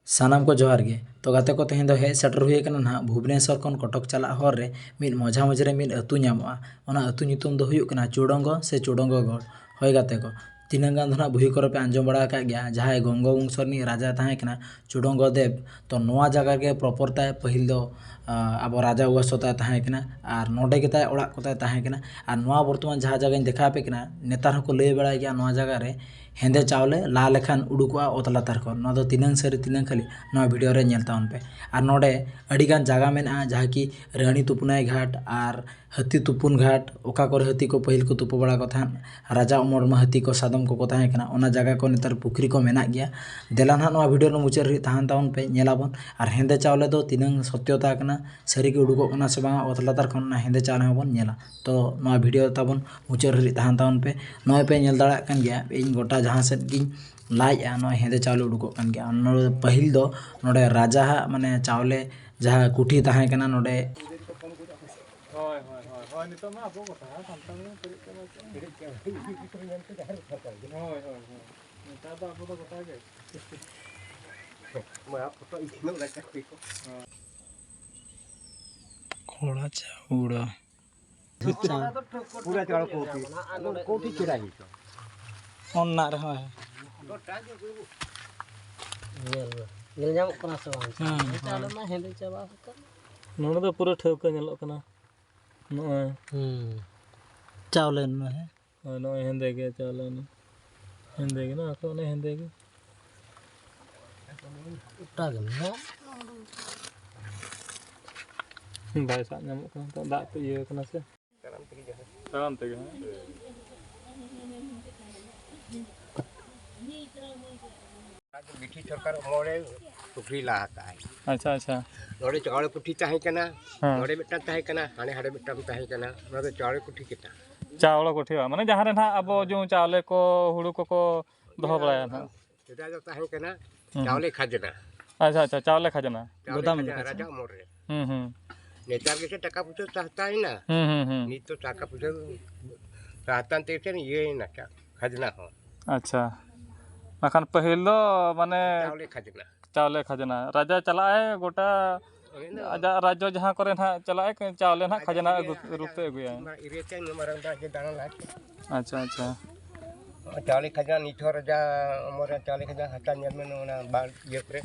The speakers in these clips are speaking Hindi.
सानाम को जोहार गे तो गाते को तेहें हेज सेटर हुए कना ना भुवनेश्वर खन कटक चला हर रे मिद मझा मझरे मिद अतु ᱧᱟᱢᱚᱜᱼᱟ ᱚᱱᱟ ᱟᱛᱩ ᱧᱩᱛᱩᱢ ᱫᱚ ᱦᱩᱭᱩᱜ ᱠᱟᱱᱟ ᱪᱩᱰᱚᱝᱜᱚ ᱥᱮ ᱪᱩᱰᱚᱝᱜᱚ ᱜᱚᱲ ᱦᱳᱭ ᱜᱟᱛᱮ ᱠᱚ तीन गान धना बुही करे पे आंजम बड़ा का गया जहाँ गंगो वंश रनी राजा ताहे कना चुडंगो देव तो नोआ जगह के प्रॉपर ताए पहिल दो अब राजा उवासता ताहे कना और नोडे के ताए ओड़ाक को ताहे कना और नोआ वर्तमान जहाँ जगह देखा पे कना नेतार हको लय बड़ा गया नोआ जगह रे हेंदे चावले ला लेखान उडुकोआ ओत लातार को नोआ दो तीनंग सरी तीनंग खाली नोआ वीडियो रे नेल ताउन पे और नोडे अड़ीगान जगह मेना जहाँ की रानी तुपुनाई घाट और हाथी तुपुन घाट ओका करे हाथी को पहिल को तुपु बड़ा को थान राजा उमर में हाथी को सादम को ताहे कना ओना जगह को नेतार पुखरी को मेना गया देला ना नोआ वीडियो नो मुचार तहान ताउन पे नेलाबन और हेंदे चावले दो तीनंग सत्यता कना सरी के उडुको कना से बांगा ओत लातार खन हेंदे चावले हबन नेला तो नोआ वीडियो ताबन मुचार तहान ताउन पे नोय पे नेल दाड़ा कन गया इन गोटा जहाँ सेट गिन लाइआ नोय हेंदे चावले उडुको कन गया नोडे पहिल दो नोडे राजा माने चावले जहाँ कुठी ताहे कना नोडे नितो मा आपको कथा संतान में पेरिक के नेता तो आपको तो बता गए मैं आप फोटो इनो लगा को खोड़ा चाउड़ा पूरा चाड़ कोठी चुरा ही तो ओन्ना रे है नेल जाम कना से बांग चाले मा हेंदे चाबा का नोने तो पूरा ठेवका नेलो कना नोय चावले न है नोय हेंदे के चावले न हेंदे के ना को ने हेंदे के उटा गम ना बाय सा ᱧᱟᱢᱚᱜ ᱠᱟᱱᱟ ᱛᱚ ᱫᱟᱜ ᱛᱮ ᱤᱭᱟᱹ ᱠᱟᱱᱟ ᱥᱮ ᱛᱟᱲᱟᱢ ᱛᱮᱜᱮ बिठी सरकार मोड़े पुखरी ला का है अच्छा अच्छा नोड़े चावल पुठी ताहे कना नोड़े मिटा ताहे कना हाने हाड़े मिटा ताहे कना ना तो चावल पुठी किता चावल कोठी माने जहां रे ना अब जो चावले को हुड़ू को दोह बड़ाया ना सेटा जो ताहे कना चावले खजना अच्छा अच्छा चावले खजना गोदाम राजा मोड़ रे नेतार के से टका पुछो चाहता है ना नी तो टका पुछो चाहता ते से ये ना खजना हो अच्छा मखान पहिल दो माने चावले खजना राजा चलाए गोटा आजा राज्य जहां करे ना चलाए चावले ना खजना रूपते अगुया अच्छा अच्छा चावले खजना निठो राजा उमर चावले खजना हता नेल में ओना बार ये करे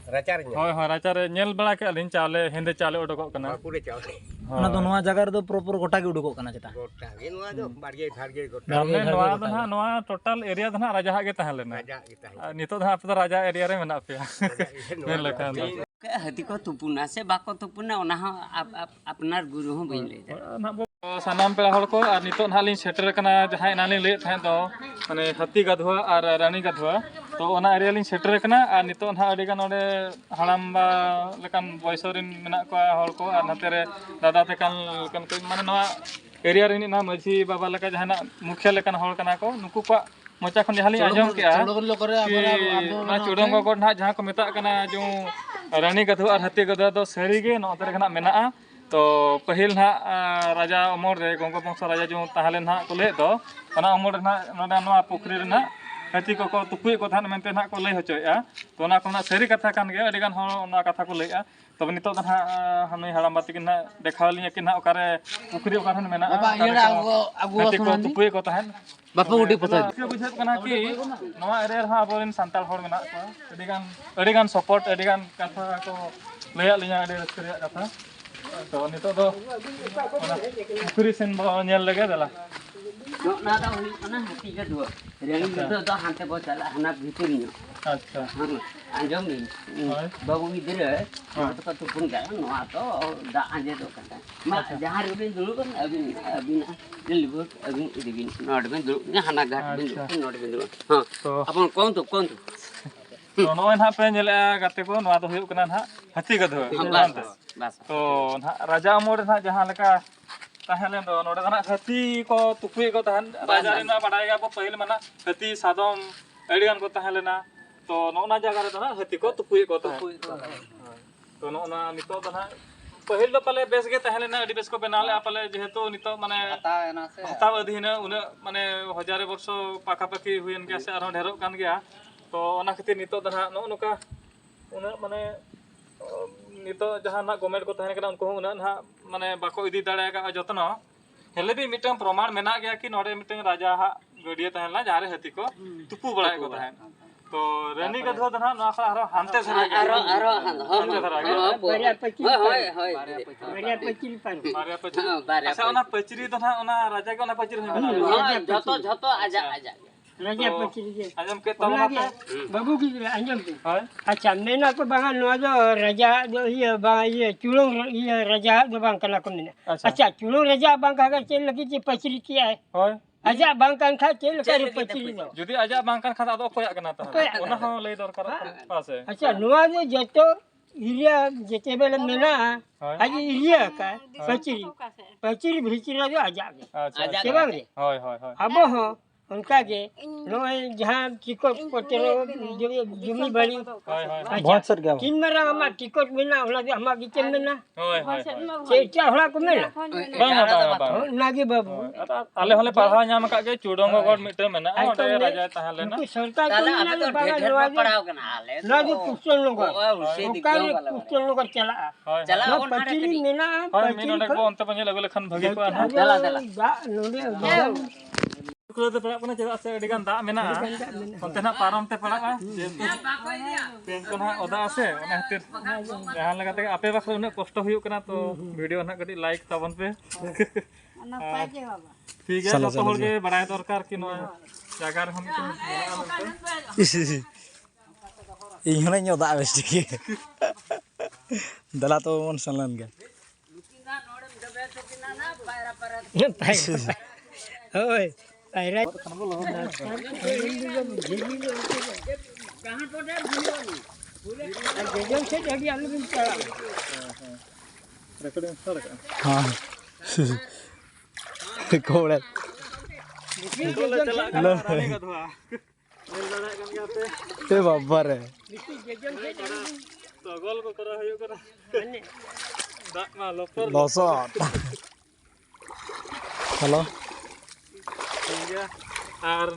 राचा रे होय होय राचा रे नेल बड़ा के अलिन चावले हेंदे चावले उडको कना पूरे चावले ओना तो नोआ जगह रे तो प्रॉपर गोटा के उडुको कना चता गोटा के नोआ जो बारगे भारगे गोटा हमने नोआ दो ना नोआ टोटल एरिया दो ना राजा के तहन लेना राजा के ताहे नितो दो आप तो राजा एरिया रे मेना पे मेन लखन हाथी को तुपुना से बाको तुपुना ओना हो अपनार गुरु हो बइन ले सानाम पेड़ा हड़ को और नितो ना लिन सेटर कना जहां नाली ले थां दो माने हाथी गधवा और रानी गधवा तो ओना एरिया लिन सेटर कना और नितो ना अडी गान ओडे हड़ामबा लेकान बयसरिन मेना को हड़ को और नते रे दादा तेकान लेकान को माने नवा एरिया रे ना माझी बाबा लेका जहाना मुखिया लेकान हड़ कना को नुकु को मोचा खन जहां लिन आजम के ना चुडंगो को ना जहां को मेता कना जो रानी गधवा और हाथी गधवा तो सरी गे नते रे मेना तो पहिल ना राजा उमर रे गंगो वंश राजा जो ताहले ना को ले दो ओना उमर ना नोडा नवा पुखरी रे ना हाथी को तुपुई को थान मेनते ना को लई होचोया तो ओना को ना सरी कथा कान गे अडी गान हर ओना कथा को लईआ तब नितो ना हमें हड़ाम बाती ना देखावली कि ना ओकारे पुखरी ओका थान मेना बाबा येड़ा हाथी को तुपुई को थान बापा उडी पता बुझत कना कि नवा एरिया हा अबोरिन सांताल हर मेना को अडी गान सपोर्ट अडी गान कथा को लईआ लिया अडी रस्करिया कथा तो नितो दो पुखरी सेन नेल लगे दला ना दा हुई ना हाथी का दुआ रेंग तो हाथे बो चला हना भीतरी नो अच्छा आंजम नी बाबू इधर तो तुपुन का नोआ तो दा आंजे दो कटा मा जहां रे दुलु कन अभी दिल्ली अभी इदिन नोड में दुलु हना घाट बिन नोड में दुलु हां तो अपन कौन तो तो नोय ना पे नेले गाते को नोआ तो हुई कना ना हाथी गधवा बस तो ना राजा उमर ना जहां लका ताहले दो नोडे ना हाथी को तुपुई को तहन राजा रे ना बडाय गा पहिल मना हाथी सादम एडिगान को ताहले ना तो नोना जगह रे ना हाथी को तुपुई को तहन तो नोना नितो ना पहिल दो पले बेस गे ताहले ना अडी बेस को बनाले पले जेहेतु नितो माने हताव अधीन उन माने हजारे वर्ष पाखा पाखी हुयन गया से आरो ढेरो कान गया तो ओना खातिर नितो द ना नो नोका उना माने नितो जहां ना गवर्नमेंट को तहन कना उनको उना ना माने बाको इदी दाड़ा का जतनो हेले भी मिटन प्रमाण मेना गया कि नोडे मिटन राजा हा गडिया तहला जहारे हाथी को तुपु बड़ा को तहन तो रानी गधवा द ना खा आरो हानते सरा हानते सरा बारिया पचरी अच्छा ओना पचरी द ना ओना राजा के ओना पचरी बना झतो आजा राजा पचरी के आजम के तमना बाबू की अंजम पे अच्छा मेना को बांगा नो दो राजा दो ये चुलों ये राजा दो बांग कना को मेना अच्छा चुलों राजा बांग का चेल लगी जे पचरी किया है होय आजा बांग कान खा चेल कर पचरी दो जुदी आजा बांकान खादा दो कोया कना ता ओना हो लई दरकार पासे अच्छा नोआ दो जतो इरिया जेते बेले मेना आज इरिया का पचरी भिचरा दो आजा अच्छा के बांग रे होय होय होय अब हो उनका के नोए जहां टिकट कोटेरो जुमी बड़ी होय होय बहुत सर क्या तीन मरा हमा टिकट मिलना होला हमा गिचन में होय होय चेचा होला को मिलना बांगा नागे बाबू आले हले पढ़ा नाम का के चुडोंगो गड मिटे मेना ओडे राजा तहले ना सरकार को आप तो ढेर पड़ाव कना आले नागे कुशन लोग उनका कुशन लोग चला चला पचरी मेना होय मिनोडे को अंत पंजे लगले खन भगी को ना दा नोडे कुलो ते पड़ा कोना चेदा से अडिगान दा मेना onte na parom te pड़ा पेन को ना ओदा आसे ओना हतिर जहां लगा ते आपे बाखरा उना कष्ट हुयु कना तो वीडियो ना कटी लाइक ताबन पे ठीक है तो होल के बड़ाय दरकार कि नो जगह हम ᱤᱧ ᱦᱚᱸ ᱧᱚ ᱫᱟᱜ ᱵᱮᱥ ᱴᱷᱤᱠ ᱫᱟᱞᱟ ᱛᱚ ᱢᱚᱱ ᱥᱟᱞᱟᱱ ᱜᱮ ओए पैरा जजन से जगी आलू बिन चला रेकॉर्डिंग स्टार्ट कर हां कोड़े चला रानी गधवा मेल बड़ा कन गया ए बाबा रे जजन से तो गोल को करा हयो करा दा मा लोपर लसट हेलो ठीक है और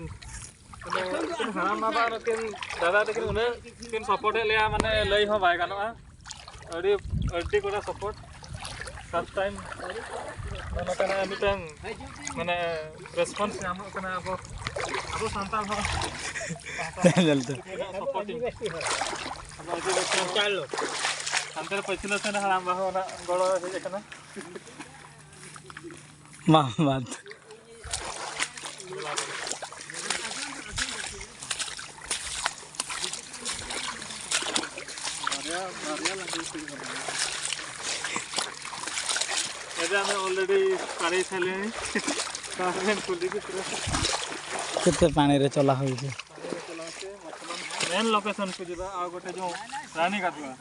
हाराम बाबा किन दादा तकिन उन्हें किन सपोर्ट लिया माने लई हो बाय गानोआ अड़ी कोड़ा सपोर्ट फर्स्ट टाइम माने कना मिटन माने रेस्पॉन्स नाम कना अब सांताल हो जल्दी सपोर्टिंग अब चलो अंतर पछिला से हाराम बाबा ना गड़ो हे कना मामद एजा में ऑलरेडी करे छले कारेन खुली की तरह केते पानी रे चला होई छै मेन लोकेशन को जिबा आ गोटे जो रानी गाधुआ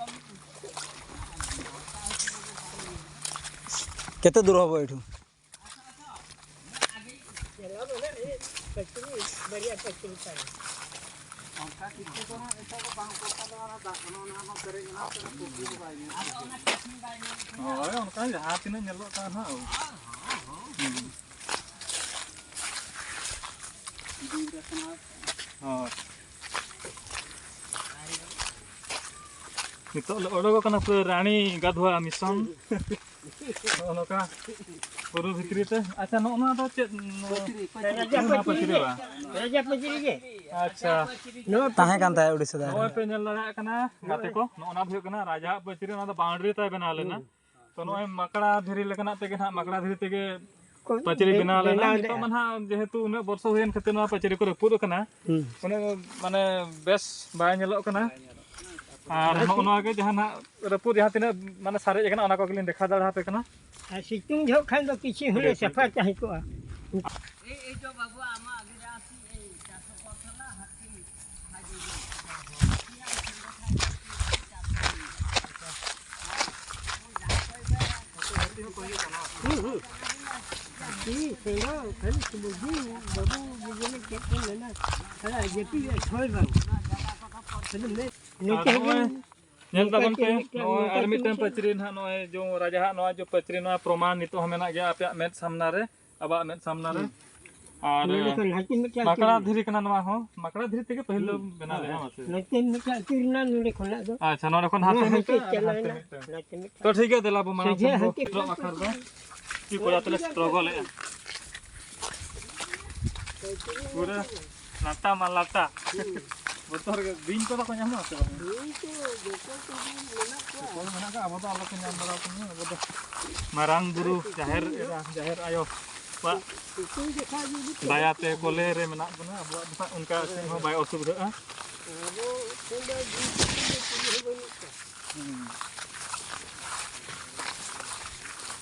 केते दूर होबो एठू बढ़िया पचरी का होय उनका जहां तिना नेलो ता ना हां नितो ओडो कना पूरा रानी गाधुआ मिशन ओनका पुरु भितरी ते अच्छा नो तो चे राजा पचरी के अच्छा नो ताहे कान ताहे उड़ीसा दा ओय पे नेल लगा कना गाते को नोना भयो कना राजा पचरी ना तो बाउंड्री ताय बना लेना तो नोय मकड़ा धीरी लेकना तेगे ना मकड़ा धीरी तेगे पचरी बना लेना तो मन हा जेहेतु उन वर्ष होयन खते ना पचरी को रपुद कना उने माने बेस बाय नेलो कना और नोना के जहां रपुद जहां तिना माने सारे कना ओना को लिन देखा दाड़ा पे कना सितुंग झो खान तो किछि हुले सफा चाहि को ए जो बाबू आमा आगे आसी ए 400 पथला हाथी सेना खाली सुबुजी बाबू बिजली के लेना हला जेपी छोड़ बा नेल ताबन पे और मिटन पचरी ना नोय जो राजा हा नोय जो पचरी नोय प्रमाण नितो हमेना गया आपे मेट सामना रे अबा मेट सामना रे और नोडे खन हाथी में क्या माकड़ा धीरे कना नवा हो माकड़ा धीरे तेगे पहिल बना ले हां नते में क्या चुरना नोडे खना दो अच्छा नोडे खन हाथे में चलाना नते में तो ठीक है देला बो माना सजे को हाथी ट्रो आखर दो की कोड़ा तले स्ट्रगल है पूरा नाता मालाता बतोर के दिन को तो ᱧᱟᱢᱚᱜ ᱟᱥᱮ ᱵᱟᱝ ᱠᱚ ᱢᱮᱱᱟᱜ ᱠᱟ ᱟᱵᱚ ᱫᱚ ᱟᱞᱚ ᱠᱚ ᱧᱟᱢ ᱵᱟᱲᱟ ᱠᱚ ᱟᱵᱚ ᱫᱚ ᱢᱟᱨᱟᱝ ᱵᱩᱨᱩ ᱡᱟᱦᱮᱨ ᱟᱭᱳ ᱫᱟᱭᱟᱛᱮ ᱠᱚᱞᱮ ᱨᱮ ᱢᱮᱱᱟᱜ ᱵᱚᱱᱟ ᱟᱵᱚᱣᱟᱜ ᱫᱚ ᱚᱱᱠᱟ ᱪᱮᱫ ᱦᱚᱸ ᱵᱟᱭ ᱚᱥᱩᱵᱤᱫᱷᱟᱜᱼᱟ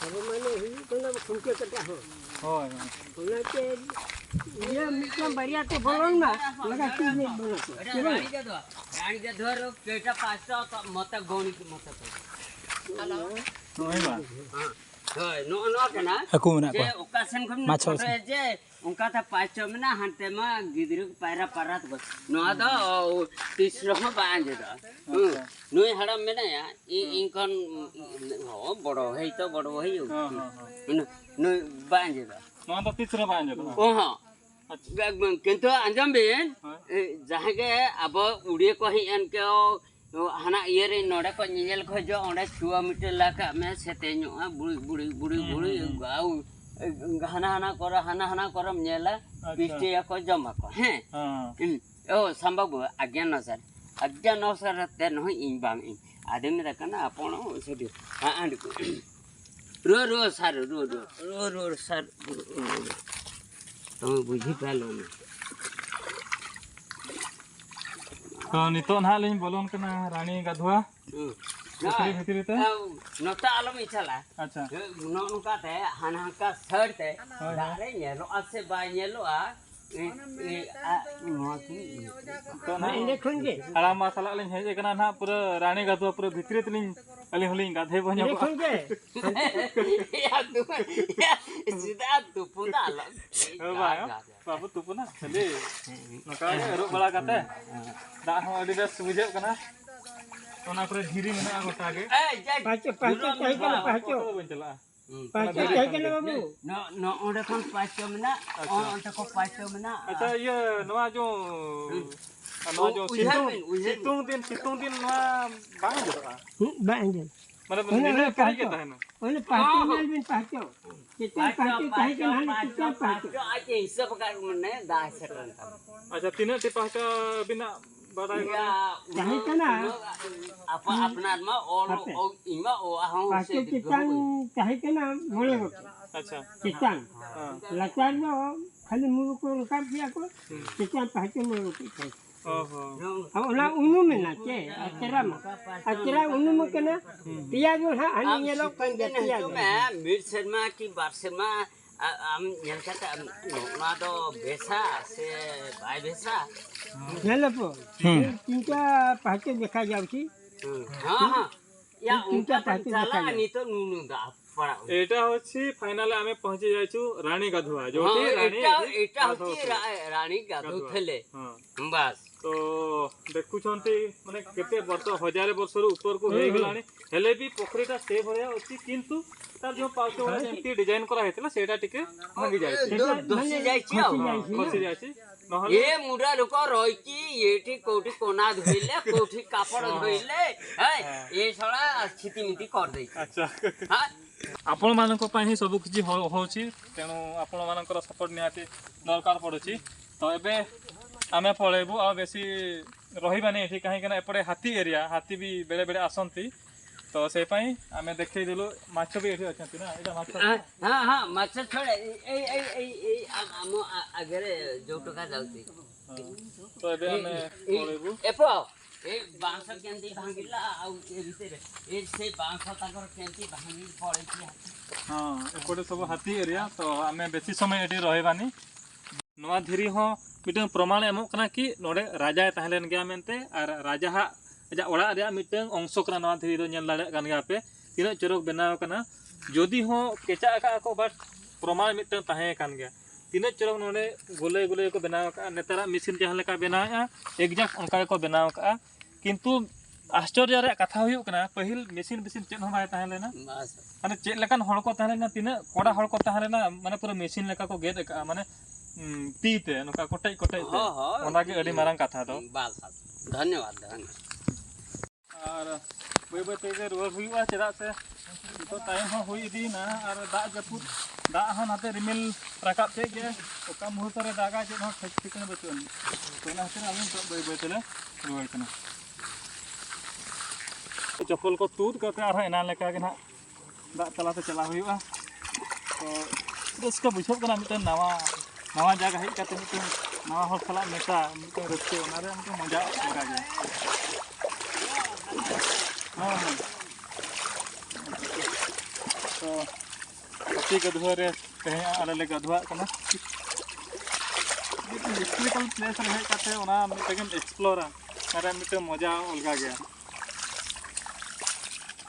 अब माने हुई तो ना खुंके कटा हो ᱦᱳᱭ उनके ये मिट्टी बढ़िया तो बोलन ना लगा चीज नहीं बोलो रानी का धोर केटा पास्ता तो मत गोनी की मत ᱦᱳᱭ ᱵᱟ हां नो नो केना ᱦᱟᱹᱠᱩ ᱢᱮᱱᱟᱜ जे ᱠᱚᱣᱟ ओकासन खम माछो जे उनका था पास्ता में ना हंते में गिदरु पैरा परत को नो दो तीसरो में बांध दो नुई हड़म में ना या इनकन हो बड़ो है तो बड़ो है नु बांध दो ᱱᱚᱣᱟ ᱫᱚ ᱛᱤᱥᱨᱮ ᱵᱟᱝ ᱟᱸᱡᱚᱢᱚᱜᱼᱟ ओ हां किंतु अंजम बेन जहां के अब उड़िए को ही इनके हाना ये रे नोडे को निनेल को जो ओंडे छुआ मीटर लाका में सेतेño बुड़ी बुड़ी बुड़ी गाउ हाना करम नेला पिस्टे को जमा को हैं ओ संभव अज्ञान सर ते न इन बांग इन आदमी रखना आपण सेडी हां आंड को रो सर तो बुझी पालो ना तो नितो ना लिन बोलोन कना रानी गधवा भितरी ते नता आलम इचला अच्छा नुका ते हाना का सर ते दारे नेलो असे बा नेलो आ तो ना इने खुंगे आराम मसाला लिन हेजे कना ना पूरा रानी गधवा पूरा भितरी तलिन अली होलिन गाधे बन्या इने खुंगे या सीधा तू पुना ला बाबू तू पुना चले नका रो बड़ा काते दा हो अडी बेस बुझे कना ओना पर धीरी मेना गोटा के पाचो चाहि कना पाचो बन चला पाचो चाहि कना बाबू नो ओंडे कोन पाचो में ना ओंडे को पाचो में ना अच्छा ये नवा जो सितुंग दिन नवा बांग जरा बांग मतलब निने काहे के तहन ओने पाचो मेल बिन पाचो कितना पाचो चाहि कना कितना पाचो आज हिसाब का मने 10 सेकंड अच्छा तीन ते पाचा बिना बड़ा चाहि कना अपना में और इमा ओ हां पाचो कितना चाहि कना मोले को अच्छा कितना लाचार में खाली मुरु को रकाब दिया को कितना पाचो मोले को ओहो अब ना उनु में ना के अचरा उनु में कना पिया जो है हनी ये लोग कन जतिया मैं मिर शर्मा की बार शर्मा हम यंकता ना तो बेसा से भाई बेसा हेलो पो तिनका पाचे देखा जाउ छी हां या उनका चला नहीं तो नुनु दा पड़ा एटा होछि फाइनल आमे पहुंची जाइछु रानी गधुआ जोटी रानी एटा होछि रानी गधु थले बस तो देखु छंती माने केते वर्ष हजार वर्ष रो ऊपर को हे गेलानी हेले भी पोखरीटा से भया अछि किंतु तार जो पाउतो जेंती डिजाइन करा हेतला सेटा टिके भांगी जाय दोसी जाय छी खसी जाय छी ये मुडा लोक रहिकी एठी कोठी कोना धइले कोठी कापड़ धइले है ये सळा स्थिति नीति कर दे अच्छा हां आपण मानको पाही सब किछि होछि तेनु आपण मानकर सपोर्ट निहाती दरकार पडुछि तो एबे आमे पळेबु आ बेसी रहिबानी एठी काहे कना एपडे हाथी एरिया हाथी भी बेले बेले आसंती तो से पाई आमे देखै देलु माछ भी एठी अछंती ना एटा माछ हां माछ छोड़े ए हम आगरे जो टका जाउती तो एबे आमे पळेबु एपो ए बांस केंती भांगिला आ ए भीतर ए से बांस ताकर केंती भांगी पड़े छी हां एपडे सब हाथी एरिया तो आमे बेसी समय एठी रहिबानी नवा धीरी हो मिटन प्रमाण एमो कना कि नोडे राजा ताहलेन गया मेनते और राजा हा अजा ओड़ा रे मिटन अंश कना नवा धीरी दो नेल दाड़े कान गया पे तिना चरक बनाव कना जदि हो केचा का को बट प्रमाण मिटन ताहे कान गया तिना चरक नोडे गोले गोले को बनाव का नेतारा मशीन जहां लेका बनाया एग्जैक्ट उनका को बनाव का किंतु आश्चर्य रे कथा हुयु कना पहिल मशीन चेन हो बाय ताहलेना माने चेन लेकान हड़ को ताहलेना तिना कोड़ा हड़ को ताहलेना माने पूरा मशीन लेका को गेद का माने तीते नोका कोटेज कोटेज ते ओनागे अडी मारंग कथा दो बस धन्यवाद धन्यवाद और बे बे ते रुआर हुआ चेदा से तो टाइम हो हुई दीना और दाग जपुर दाग हन हाते रिमिल राकाब ते गे ओका मुहूर्त रे दागा जे हो ठीक ठिकाना बचुन तो ना से आलिन तो बे बे तेले रुआर कना चप्पल को तूद करते और एना लेका के ना दाग तलाते चला हुआ तो रस्का बुझो कना मिटन नवा नवा जगह हेज काते मिटन नवा हर सला मेसा मिटन रस्के ओनारे हमको मजा लगा गया तो अच्छी गधुआ रे कहीं आले ले गधुआ कना हिस्टोरिकल प्लेस रे हेज काते ओना मिटन एक्सप्लोर अरे मिटन मजा अलगा गया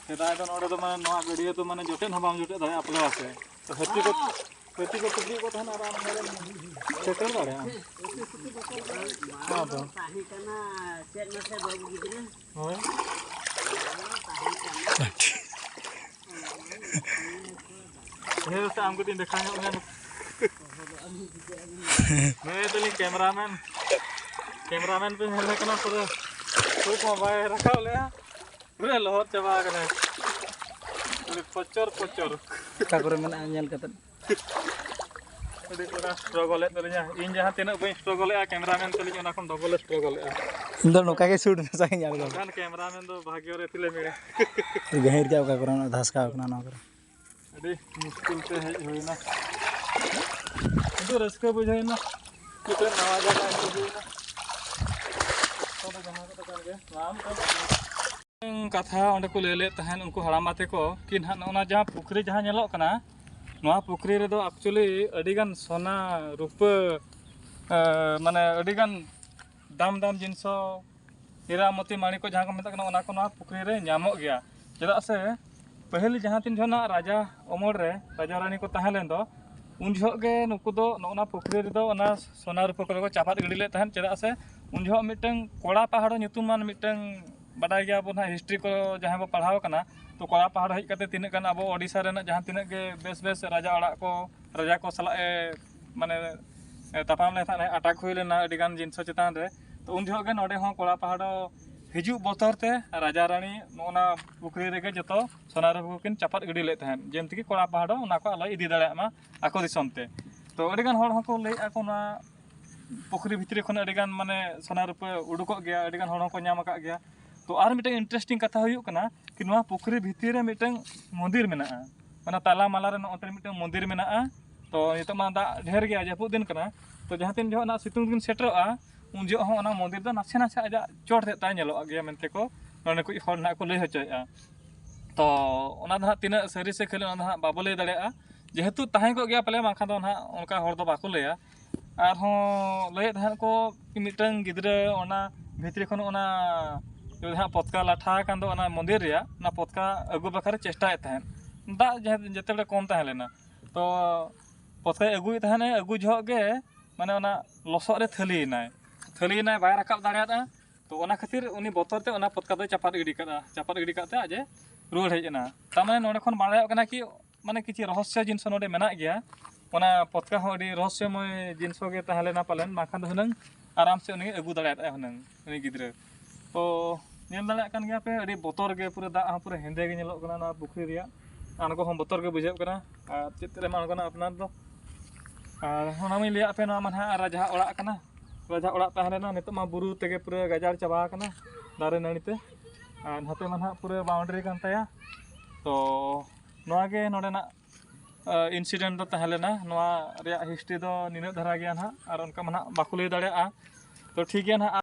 सेदाय तो नोडे तो माने नवा गड़िया तो माने जोटे न बाम जोटे दाय अपले आसे तो हत्ती को तुबी को थाना आराम में सेटल दाड़े हां तो ताही कना चेक नसे बाबू गिदरे होय हे तो हमको दिन दिखाएंगे उन्हें मैं तो कैमरामैन पे हेले कना पूरा खूब मोबाइल रखा ले पूरा लोहर चबा कने पूरे पचर का करे मेना नेल कते अभी पूरा स्ट्रगल है तलिया इन जहां तीना बई स्ट्रगल है कैमरामैन तलिया ओना खन डबल स्ट्रगल है इन दो नोका के शूट में सही जाल खान कैमरामैन दो भाग्य रे तिले मेरे गहिर जाव का करना धसका कना ना करे अरे मुश्किल से है होइना तो रस्का बुझाइना कितना नवा जगह है बुझाइना तो जहां का कर गए राम कथा ओंडे को ले तहन उनको हड़ामाते को कि ना ओना जहां पुखरी जहां नेलो कना नवा पुखरी रे दो एक्चुअली अडिगान सोना रूप माने अडिगान दाम दाम जिनसो हीरामती माणी को जहां को मेता कना ओना को नवा पुखरी रे ᱧᱟᱢᱚᱜ गया चेदा से पहले जहां तीन जोना राजा अमर रे राजा रानी को तहलेन दो उन जो गे नुकु दो नोना पुखरी रे दो ओना सोना रूप को चापात गड़ी ले तहन चेदा से उन जो मिटन कोड़ा पहाड़ो ᱧᱩᱛᱩᱢᱟᱱ मिटन बाडाय गया बो ना हिस्ट्री को जहां बो पढ़ाव कना तो कोड़ा पहाड़ हेज कते तिने कन अब ओडिसा रे जहां तिने के बेस बेस राजा ओड़ा को राजा को सला माने तापाम ले थाने अटैक हुई लेना अडिगान जिनसो चेतान रे तो उन जो गे नोडे हो कोड़ा पहाड़ हिजु बोतर ते राजा रानी नोना पुखरी रे जतो सोना रे को किन चापात गडी ले तहन जेमति की कोड़ा पहाड़ ओना को आलो इदी दाड़े मा आको दिसम ते तो अडिगान होड़ हको ले आको ना पुखरी भितरी खन अडिगान माने सोना रूप उडुको गया अडिगान होड़ को ᱧᱟᱢ का गया तो आर मिटे इंटरेस्टिंग कथा हुई कना कि नवा पुखरी भितरी रे मिटे मंदिर मेना माने ताला माला रे नोते मिटे मंदिर मेना तो नितो मा दा ढेर गया जपु दिन कना तो जहां तीन जो ना सितुंग दिन सेटरआ उन जो हो ना मंदिर दा नासे नासे आजा चोट देता नेलो गया मेनते को नने को हर ना को लई होचया तो ओना दा तिना सरी से खेले ओना बाबो लई दाड़ेआ जेहेतु ताहे को गया पले माखा दो ना उनका हर दो बाको लया आर हो लई धान को मिटन गिदरे ओना भितरी खन ओना जहाँ पतका लाठा कान दो ओना मंदिर रे ना पतका अगु बखारे चेष्टाए तहन दा जते बे कम तहन लेना तो पतका अगु तहने अगु झो गे माने ओना लसो रे थली नाय बाय राकाब दाड़ियादा तो ओना खातिर उनी बोतर ते ओना पतका दो चापात गिडी काते आजे रुवाड़ हेजना ता माने नोडे खन बाड़ाय कना कि माने किछि रहस्य जिनस नोडे मेना गया ओना पतका हो अडी रहस्यमय जिनसो गे तहन लेना पालन माखान दो हनंग आराम से उनी अगु दाड़ियादा हनंग उनी गिद्रे तो नेल दाड़ा कान गया पे अडी बोतर गे पूरा दा पूरा हेंदे गे नेलो कना ना पुखरी रिया आनको हम बोतर गे बुझे कना चित्रे मान कना अपना दो और होना मी लिया पे ना मन हा राजा ओड़ा कना राजा ओड़ा तहले ना नितो मा बुरु तेगे पूरा गजार चबा कना दारे नानीते और हाते मन हा पूरा बाउंड्री कान ताया तो नोआ गे नोडे ना इंसिडेंट दो तहले ना नोआ रिया हिस्ट्री दो निने धरा गया ना और उनका मन हा बाकुले दाड़ेआ तो ठीक है ना।